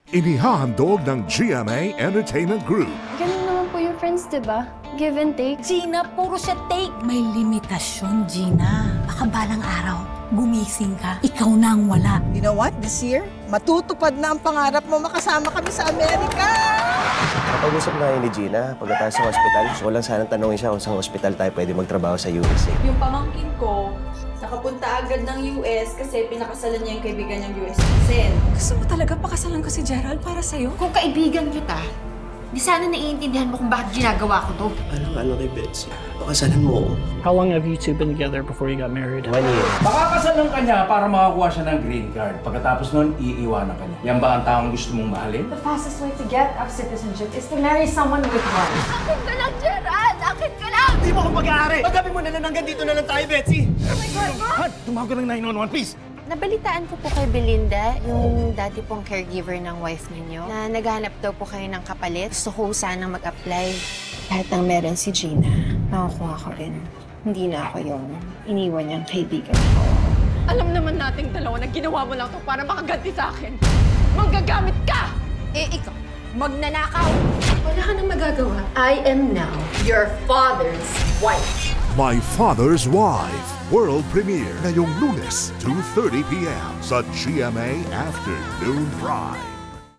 Inihahandog ng GMA Entertainment Group. Ganun naman po yung friends, diba? Give and take. Gina, puro siya take. May limitasyon, Gina. Baka balang araw, gumising ka, ikaw na ang wala. You know what? This year, matutupad na ang pangarap mo makasama kami sa Amerika! Kapag-usap na yun ni Gina, pagkatapos sa hospital, gusto ko lang sanang tanongin siya kung saan hospital tayo pwede magtrabaho sa USA. Yung pamangkin ko, nakapunta agad ng US kasi pinakasalan niya yung kaibigan niyang US citizen. Gusto mo talaga pakasalan ko si Gerald para sa'yo? Kung kaibigan kita, di sana naiintindihan mo kung bakit ginagawa ko to. Ano kay Betsy? Pakasalan mo ako. How long have you two been together before you got married? 1 year. Makakasalan ka niya para makakuha siya ng green card. Pagkatapos nun, iiwanan ka niya. Yan ba ang taong gusto mong mahalin? The fastest way to get of citizenship is to marry someone with one. Akit ka lang, Gerald! Akit ka lang! Hindi mo ako mag-aari! Paggabi mo na lang hanggang dito na lang tayo, Betsy! Oh my God, Mom! Han, tumawag ka ng 911, please! Nabalitaan ko po kay Belinda, yung dati pong caregiver ng wife ninyo, na naghanap daw po kayo ng kapalit. Gusto ko sanang mag-apply. Kahit nang meron si Gina, nakukuha ko rin. Hindi na ako yung iniwan niyang kaibigan ko. Alam naman nating dalawa na ginawa mo lang to para makaganti sa akin. Manggagamit ka! Eh, ikaw, magnanakaw! Wala ka nang magagawa. I am now your father's wife. My Father's Wife. World premiere ngayong Lunes, 2:30 p.m. sa GMA Afternoon Prime.